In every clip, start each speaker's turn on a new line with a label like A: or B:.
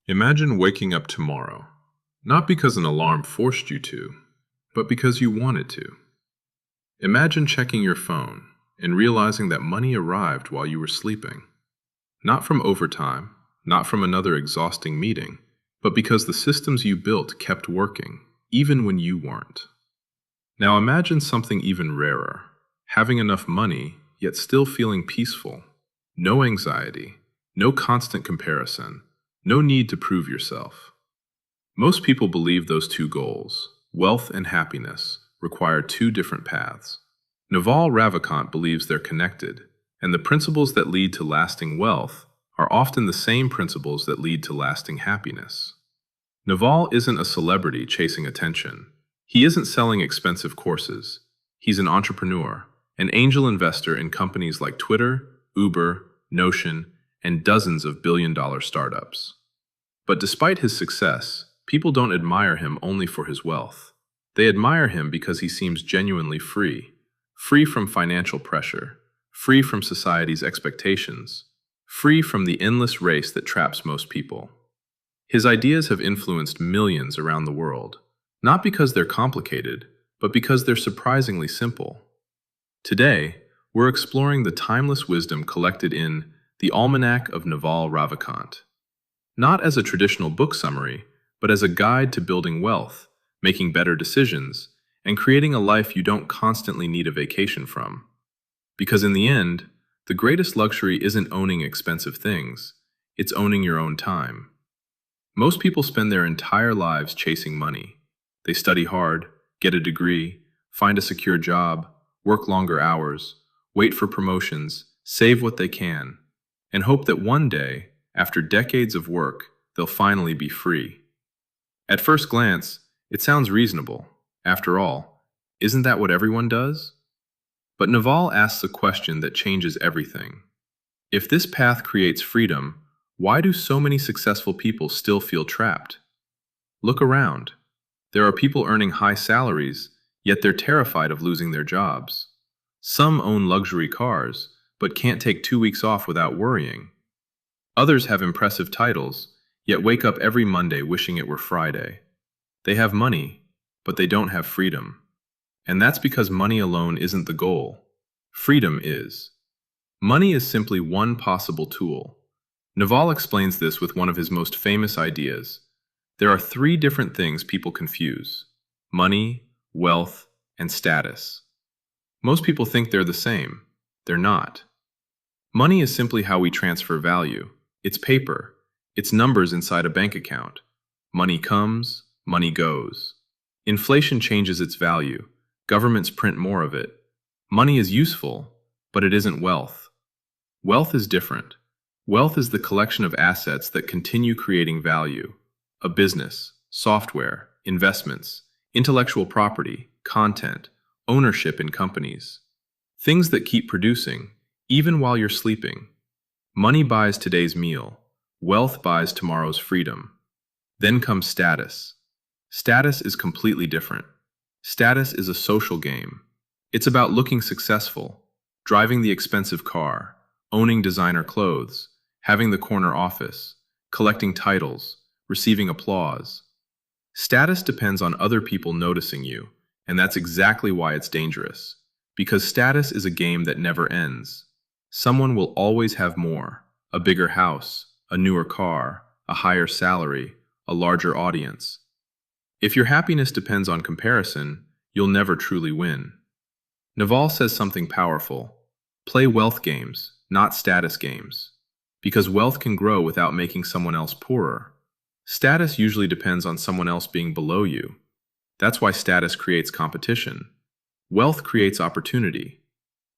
A: Imagine waking up tomorrow, not because an alarm forced you to, but because you wanted to. Imagine checking your phone and realizing that money arrived while you were sleeping. Not from overtime, not from another exhausting meeting, but because the systems you built kept working, even when you weren't. Now imagine something even rarer, having enough money, yet still feeling peaceful. No anxiety, no constant comparison, no need to prove yourself. Most people believe those two goals, wealth and happiness, require two different paths. Naval Ravikant believes they're connected, and the principles that lead to lasting wealth are often the same principles that lead to lasting happiness. Naval isn't a celebrity chasing attention. He isn't selling expensive courses. He's an entrepreneur, an angel investor in companies like Twitter, Uber, Notion, and dozens of billion-dollar startups. But despite his success, people don't admire him only for his wealth. They admire him because he seems genuinely free, free from financial pressure, free from society's expectations, free from the endless race that traps most people. His ideas have influenced millions around the world, not because they're complicated, but because they're surprisingly simple. Today, we're exploring the timeless wisdom collected in the Almanack of Naval Ravikant. Not as a traditional book summary, but as a guide to building wealth, making better decisions, and creating a life you don't constantly need a vacation from. Because in the end, the greatest luxury isn't owning expensive things, it's owning your own time. Most people spend their entire lives chasing money. They study hard, get a degree, find a secure job, work longer hours, wait for promotions, save what they can, and hope that one day, after decades of work, they'll finally be free. At first glance, it sounds reasonable. After all, isn't that what everyone does? But Naval asks a question that changes everything. If this path creates freedom, why do so many successful people still feel trapped? Look around. There are people earning high salaries, yet they're terrified of losing their jobs. Some own luxury cars, but can't take 2 weeks off without worrying. Others have impressive titles, yet wake up every Monday wishing it were Friday. They have money, but they don't have freedom. And that's because money alone isn't the goal. Freedom is. Money is simply one possible tool. Naval explains this with one of his most famous ideas. There are 3 different things people confuse: money, wealth, and status. Most people think they're the same. They're not. Money is simply how we transfer value. It's paper. It's numbers inside a bank account. Money comes, money goes. Inflation changes its value. Governments print more of it. Money is useful, but it isn't wealth. Wealth is different. Wealth is the collection of assets that continue creating value. A business, software, investments, intellectual property, content, ownership in companies. Things that keep producing, even while you're sleeping. Money buys today's meal. Wealth buys tomorrow's freedom. Then comes status. Status is completely different. Status is a social game. It's about looking successful, driving the expensive car, owning designer clothes, having the corner office, collecting titles, receiving applause. Status depends on other people noticing you, and that's exactly why it's dangerous. Because status is a game that never ends. Someone will always have more: a bigger house, a newer car, a higher salary, a larger audience. If your happiness depends on comparison, you'll never truly win. Naval says something powerful. Play wealth games, not status games. Because wealth can grow without making someone else poorer. Status usually depends on someone else being below you. That's why status creates competition. Wealth creates opportunity.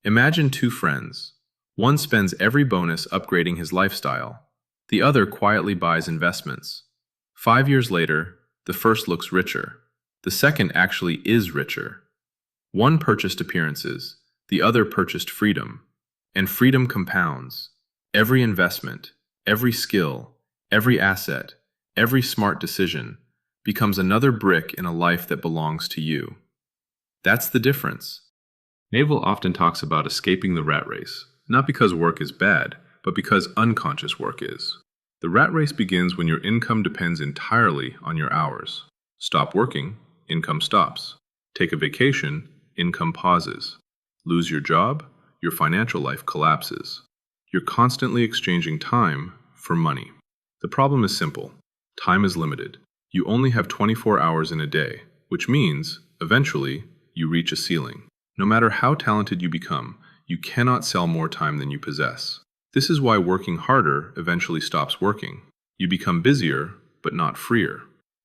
A: Imagine 2 friends. One spends every bonus upgrading his lifestyle. The other quietly buys investments. 5 years later, the first looks richer. The second actually is richer. One purchased appearances, the other purchased freedom. And freedom compounds. Every investment, every skill, every asset, every smart decision becomes another brick in a life that belongs to you. That's the difference. Naval often talks about escaping the rat race, not because work is bad, but because unconscious work is. The rat race begins when your income depends entirely on your hours. Stop working, income stops. Take a vacation, income pauses. Lose your job, your financial life collapses. You're constantly exchanging time for money. The problem is simple. Time is limited. You only have 24 hours in a day, which means, eventually, you reach a ceiling. No matter how talented you become, you cannot sell more time than you possess. This is why working harder eventually stops working. You become busier, but not freer.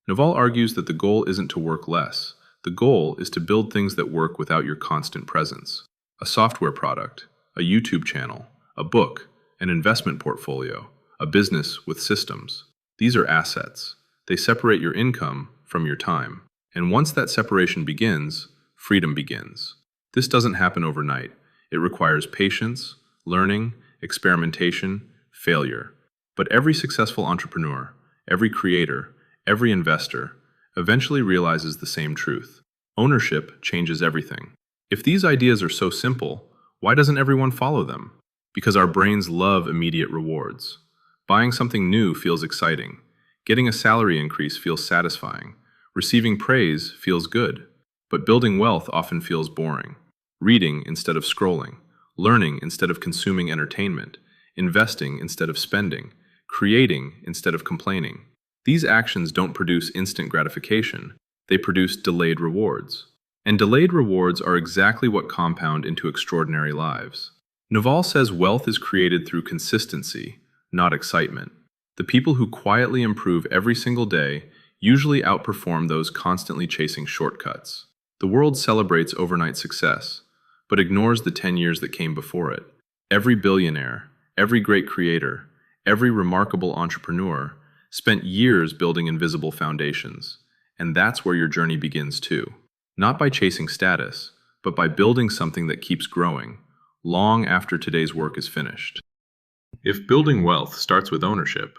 A: Naval argues that the goal isn't to work less. The goal is to build things that work without your constant presence. A software product, a YouTube channel, a book, an investment portfolio, a business with systems. These are assets. They separate your income from your time. And once that separation begins, freedom begins. This doesn't happen overnight. It requires patience, learning, experimentation, failure. But every successful entrepreneur, every creator, every investor eventually realizes the same truth. Ownership changes everything. If these ideas are so simple, why doesn't everyone follow them? Because our brains love immediate rewards. Buying something new feels exciting. Getting a salary increase feels satisfying. Receiving praise feels good. But building wealth often feels boring. Reading instead of scrolling. Learning instead of consuming entertainment. Investing instead of spending. Creating instead of complaining. These actions don't produce instant gratification. They produce delayed rewards. And delayed rewards are exactly what compound into extraordinary lives. Naval says wealth is created through consistency, not excitement. The people who quietly improve every single day usually outperform those constantly chasing shortcuts. The world celebrates overnight success, but ignores the 10 years that came before it. Every billionaire, every great creator, every remarkable entrepreneur spent years building invisible foundations. And that's where your journey begins too. Not by chasing status, but by building something that keeps growing, long after today's work is finished. If building wealth starts with ownership,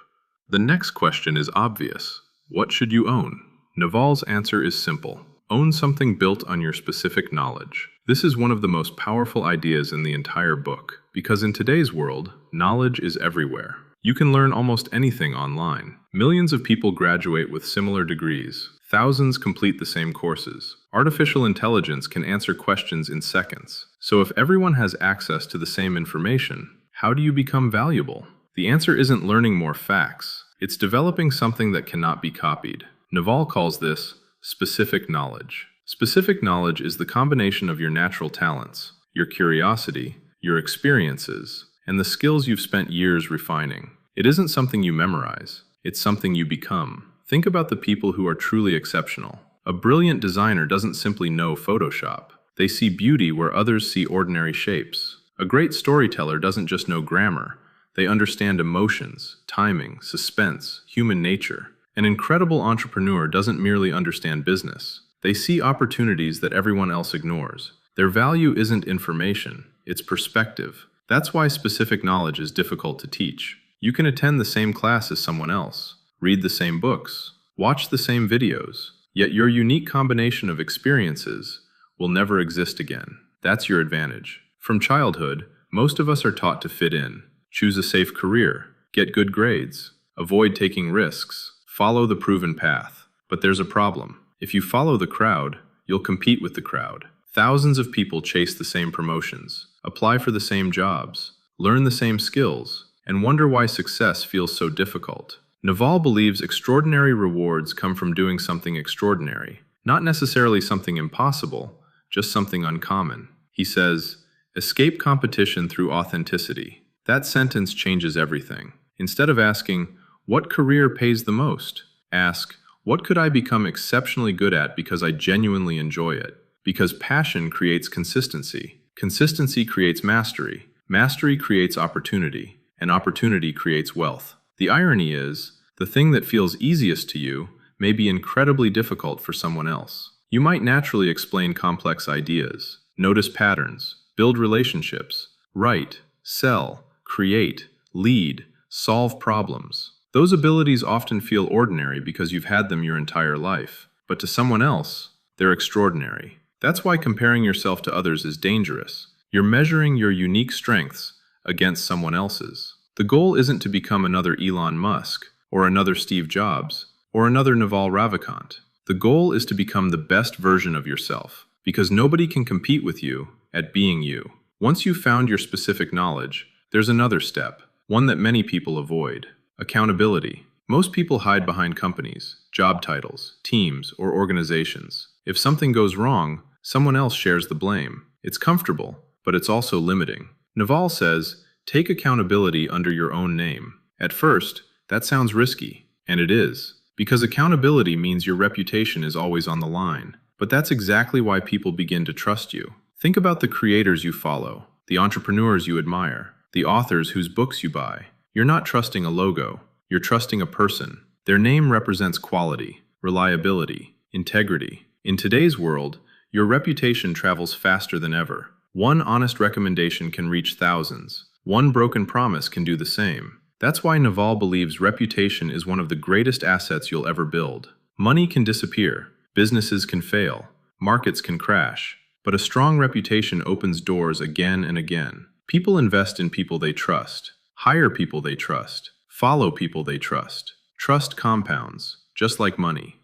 A: the next question is obvious. What should you own? Naval's answer is simple. Own something built on your specific knowledge. This is one of the most powerful ideas in the entire book, because in today's world, knowledge is everywhere. You can learn almost anything online. Millions of people graduate with similar degrees. Thousands complete the same courses. Artificial intelligence can answer questions in seconds. So if everyone has access to the same information, how do you become valuable? The answer isn't learning more facts. It's developing something that cannot be copied. Naval calls this specific knowledge. Specific knowledge is the combination of your natural talents, your curiosity, your experiences, and the skills you've spent years refining. It isn't something you memorize. It's something you become. Think about the people who are truly exceptional. A brilliant designer doesn't simply know Photoshop. They see beauty where others see ordinary shapes. A great storyteller doesn't just know grammar. They understand emotions, timing, suspense, human nature. An incredible entrepreneur doesn't merely understand business. They see opportunities that everyone else ignores. Their value isn't information, it's perspective. That's why specific knowledge is difficult to teach. You can attend the same class as someone else, read the same books, watch the same videos, yet your unique combination of experiences will never exist again. That's your advantage. From childhood, most of us are taught to fit in, choose a safe career, get good grades, avoid taking risks, follow the proven path. But there's a problem. If you follow the crowd, you'll compete with the crowd. Thousands of people chase the same promotions, apply for the same jobs, learn the same skills, and wonder why success feels so difficult. Naval believes extraordinary rewards come from doing something extraordinary, not necessarily something impossible, just something uncommon. He says, escape competition through authenticity. That sentence changes everything. Instead of asking, what career pays the most? Ask, what could I become exceptionally good at because I genuinely enjoy it? Because passion creates consistency. Consistency creates mastery. Mastery creates opportunity. And opportunity creates wealth. The irony is, the thing that feels easiest to you may be incredibly difficult for someone else. You might naturally explain complex ideas, notice patterns, build relationships, write, sell, create, lead, solve problems. Those abilities often feel ordinary because you've had them your entire life. But to someone else, they're extraordinary. That's why comparing yourself to others is dangerous. You're measuring your unique strengths against someone else's. The goal isn't to become another Elon Musk, or another Steve Jobs, or another Naval Ravikant. The goal is to become the best version of yourself, because nobody can compete with you at being you. Once you've found your specific knowledge, there's another step, one that many people avoid: accountability. Most people hide behind companies, job titles, teams, or organizations. If something goes wrong, someone else shares the blame. It's comfortable, but it's also limiting. Naval says, take accountability under your own name. At first, that sounds risky, and it is, because accountability means your reputation is always on the line. But that's exactly why people begin to trust you. Think about the creators you follow, the entrepreneurs you admire, the authors whose books you buy. You're not trusting a logo, you're trusting a person. Their name represents quality, reliability, integrity. In today's world, your reputation travels faster than ever. One honest recommendation can reach thousands. One broken promise can do the same. That's why Naval believes reputation is one of the greatest assets you'll ever build. Money can disappear, businesses can fail, markets can crash, but a strong reputation opens doors again and again. People invest in people they trust, hire people they trust, follow people they trust. Trust compounds, just like money.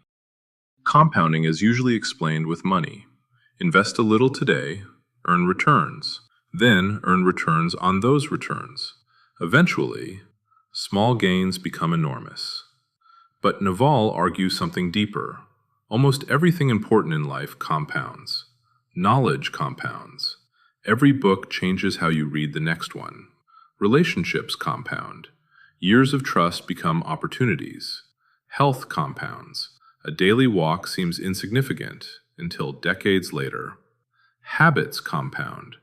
A: Compounding is usually explained with money. Invest a little today, earn returns, then earn returns on those returns. Eventually, small gains become enormous. But Naval argues something deeper. Almost everything important in life compounds. Knowledge compounds. Every book changes how you read the next one. Relationships compound. Years of trust become opportunities. Health compounds. A daily walk seems insignificant until decades later. Habits compound.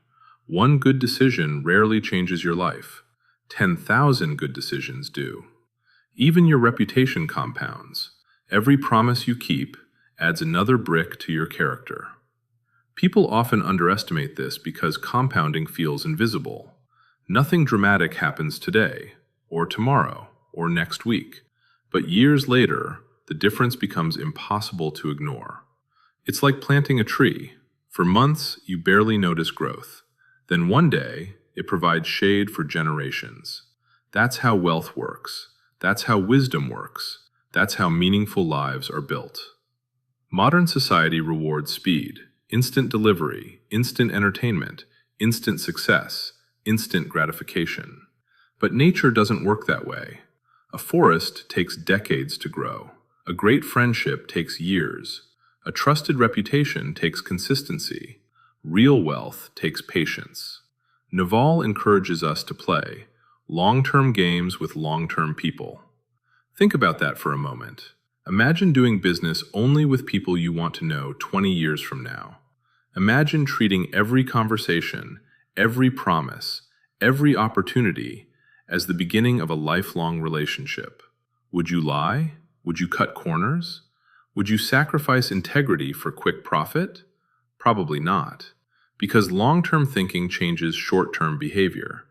A: One good decision rarely changes your life. 10,000 good decisions do. Even your reputation compounds. Every promise you keep adds another brick to your character. People often underestimate this because compounding feels invisible. Nothing dramatic happens today, or tomorrow, or next week. But years later, the difference becomes impossible to ignore. It's like planting a tree. For months, you barely notice growth. Then one day, it provides shade for generations. That's how wealth works. That's how wisdom works. That's how meaningful lives are built. Modern society rewards speed, instant delivery, instant entertainment, instant success, instant gratification. But nature doesn't work that way. A forest takes decades to grow. A great friendship takes years. A trusted reputation takes consistency. Real wealth takes patience. Naval encourages us to play long-term games with long-term people. Think about that for a moment. Imagine doing business only with people you want to know 20 years from now. Imagine treating every conversation, every promise, every opportunity as the beginning of a lifelong relationship. Would you lie? Would you cut corners? Would you sacrifice integrity for quick profit? Probably not, because long-term thinking changes short-term behavior.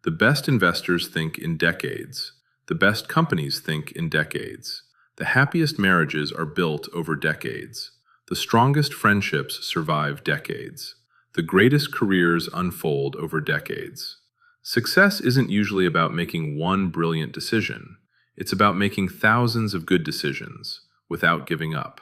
A: The best investors think in decades. The best companies think in decades. The happiest marriages are built over decades. The strongest friendships survive decades. The greatest careers unfold over decades. Success isn't usually about making one brilliant decision. It's about making thousands of good decisions without giving up.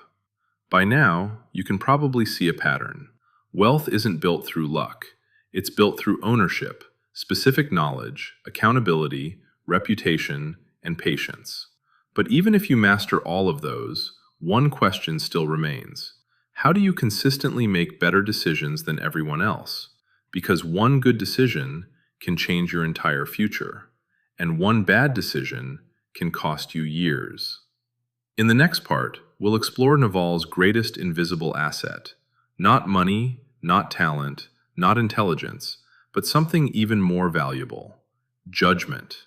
A: By now, you can probably see a pattern. Wealth isn't built through luck. It's built through ownership, specific knowledge, accountability, reputation, and patience. But even if you master all of those, one question still remains. How do you consistently make better decisions than everyone else? Because one good decision can change your entire future, and one bad decision can cost you years. In the next part, we'll explore Naval's greatest invisible asset. Not money, not talent, not intelligence, but something even more valuable: judgment.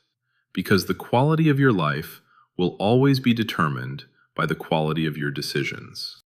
A: Because the quality of your life will always be determined by the quality of your decisions.